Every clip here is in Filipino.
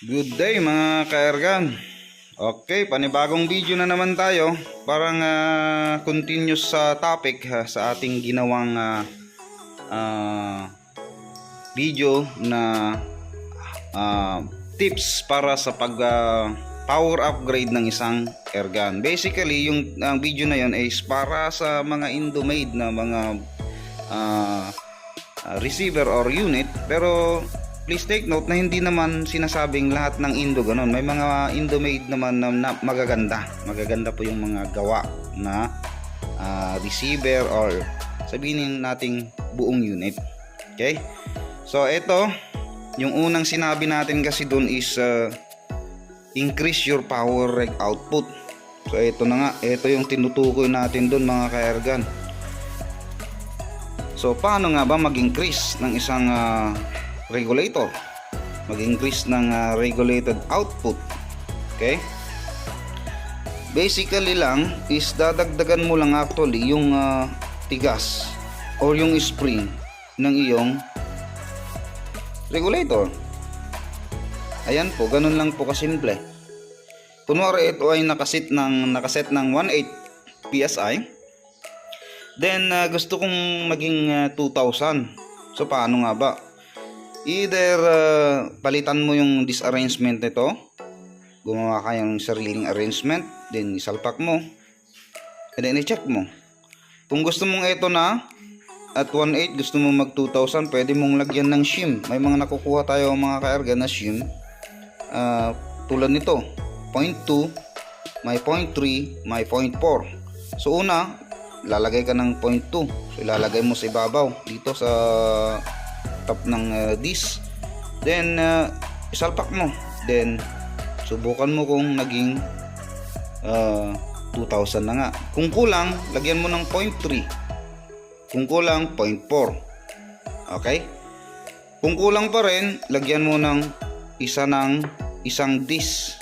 Good day mga kaergan. Okay, panibagong video na naman tayo. Parang continuous sa topic sa ating ginawang video na tips para sa pag power upgrade ng isang airgun. Basically, yung video na yon is para sa mga Indo-made na mga receiver or unit, pero please take note na hindi naman sinasabing lahat ng Indo ganun. May mga Indo-made naman na magaganda. Magaganda po yung mga gawa na receiver or sabihin nating buong unit. Okay? So ito, yung unang sinabi natin kasi dun is increase your power reg output. So ito na nga, ito yung tinutukoy natin dun mga ka-airgun. So paano nga ba mag-increase ng isang regulator, mag-increase ng regulated output? Okay, basically lang is dadagdagan mo lang actually yung tigas or yung spring ng iyong regulator. Ayan po, ganun lang po kasimple. Kunwari ito ay nakaset ng 1.8 PSI, then gusto kong maging 2,000. So paano nga ba? Either palitan mo yung disarrangement nito, gumawa ka ng sariling arrangement, then isalpak mo, and then i-check mo. Kung gusto mong ito na at 1.8, gusto mong mag 2,000, pwede mong lagyan ng shim. May mga nakukuha tayo mga ka-airgun na shim, tulad nito 0.2, may 0.3, may 0.4. So una, lalagay ka ng 0.2, so ilalagay mo sa ibabaw dito sa top ng disc, then isalpak mo, then subukan mo kung naging 2,000 na nga. Kung kulang, lagyan mo ng 0.3, kung kulang 0.4. okay, kung kulang pa rin, lagyan mo ng isang disc.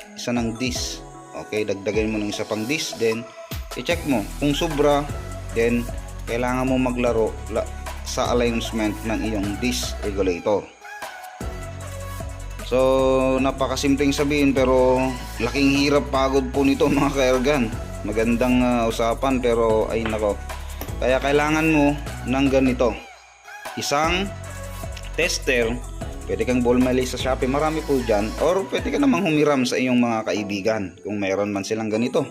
Okay, dagdagan mo ng isa pang disc, then i-check mo kung sobra, then kailangan mo maglaro sa alignment ng iyong disc regulator. So napakasimpleng sabihin, pero laking hirap pagod po nito mga ka-airgun. Magandang usapan, pero ay nako, kaya kailangan mo ng ganito, isang tester. Pwede kang bumili sa Shopee, marami po dyan, or pwede ka namang humiram sa iyong mga kaibigan kung mayroon man silang ganito,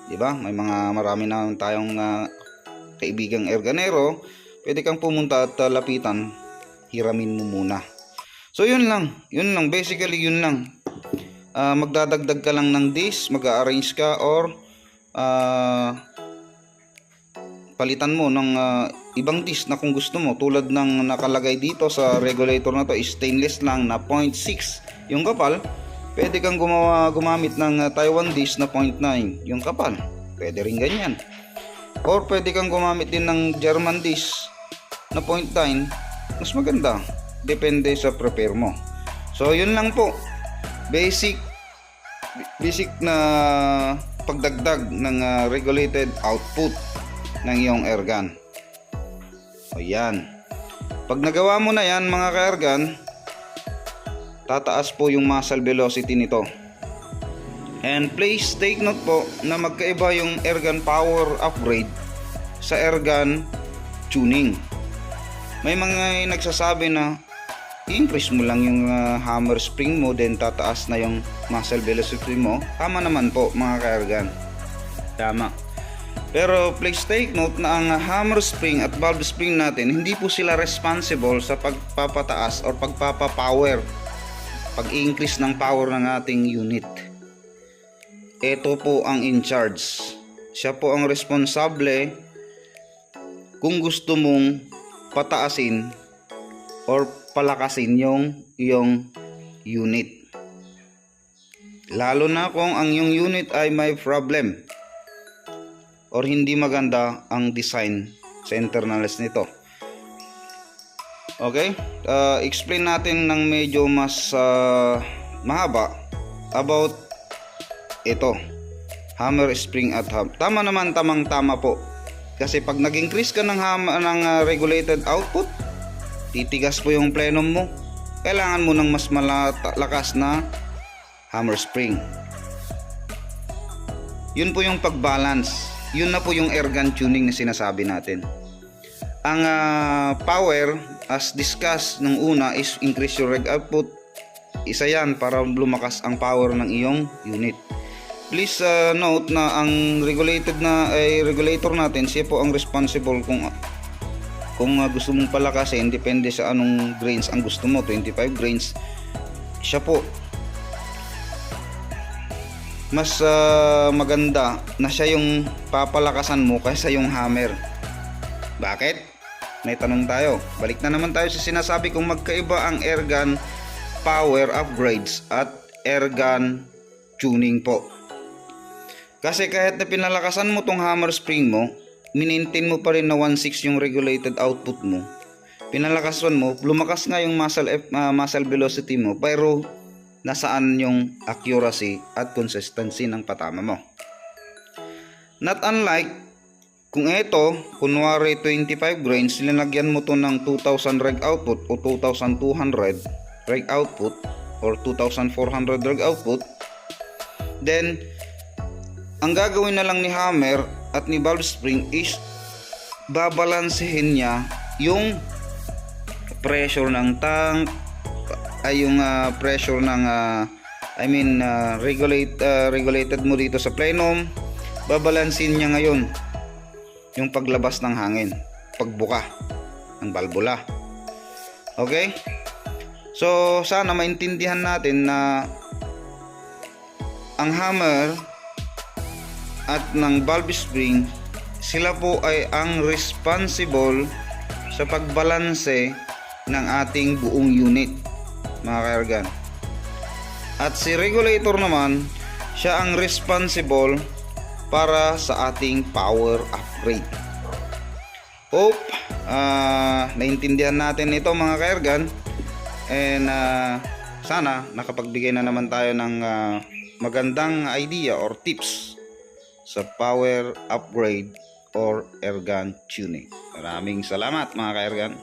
diba? May marami na tayong kaibigang airgunero. Pwede kang pumunta at lapitan, hiramin mo muna. So yun lang, basically yun lang. Magdadagdag ka lang ng disc, mag-arrange ka, or palitan mo ng ibang disc na kung gusto mo, tulad ng nakalagay dito sa regulator na to, stainless lang na 0.6 yung kapal. Pwede kang gumamit ng Taiwan disc na 0.9 yung kapal, pwede rin ganyan. Or pwede kang gumamit din ng German disc na 0.9, mas maganda, depende sa prepare mo. So yun lang po, basic na pagdagdag ng regulated output ng iyong airgun. O yan, pag nagawa mo na yan mga ka-airgun, tataas po yung muzzle velocity nito. And please take note po na magkaiba yung airgun power upgrade sa airgun tuning. May mga nagsasabi na i-increase mo lang yung hammer spring mo, then tataas na yung muzzle velocity mo. Tama naman po mga ka-airgun, tama. Pero please take note na ang hammer spring at valve spring natin, hindi po sila responsible sa pagpapataas or pagpapapower, pag-increase ng power ng ating unit. Ito po ang in charge. Siya po ang responsable kung gusto mong pataasin or palakasin yung iyong unit. Lalo na kung ang iyong unit ay may problem or hindi maganda ang design sa internals nito. Okay, explain natin ng medyo mas mahaba about ito, hammer spring at hub. Tama naman, tamang-tama po. Kasi pag nag-increase ka ng regulated output, titigas po yung plenum mo. Kailangan mo ng mas malakas na hammer spring. Yun po yung pag-balance. Yun na po yung air gun tuning na sinasabi natin. Ang power, as discussed nung una, is increase your reg output. Isa yan para lumakas ang power ng iyong unit. Please note na ang regulator natin, siya po ang responsible kung gusto mong palakasin, depende sa anong grains ang gusto mo, 25 grains, siya po. Mas maganda na siya yung papalakasan mo kaysa yung hammer. Bakit? May tanong tayo. Balik na naman tayo sa sinasabi kong magkaiba ang airgun power upgrades at airgun tuning po. Kasi kahit na pinalakasan mo tong hammer spring mo, minintain mo pa rin na 1.6 yung regulated output mo. Pinalakasan mo, lumakas nga yung muzzle velocity mo, pero nasaan yung accuracy at consistency ng patama mo. Not unlike kung ito, kunwari 25 grains, linagyan mo to ng 2,000 reg output o 2,200 reg output or 2,400 reg output, then ang gagawin na lang ni hammer at ni valve spring is babalansehin niya yung pressure ng tank, ay yung pressure ng regulated mo dito sa plenum. Babalansin niya ngayon yung paglabas ng hangin, pagbuka ng valvula. Okay? So sana maintindihan natin na ang hammer at ng valve spring, sila po ay ang responsible sa pagbalanse ng ating buong unit, mga ka-airgun. At si regulator naman, siya ang responsible para sa ating power upgrade. Hope naintindihan natin ito, mga ka-airgun, and sana nakapagbigay na naman tayo ng magandang idea or tips sa power upgrade or airgun tuning. Maraming salamat, mga ka-airgun.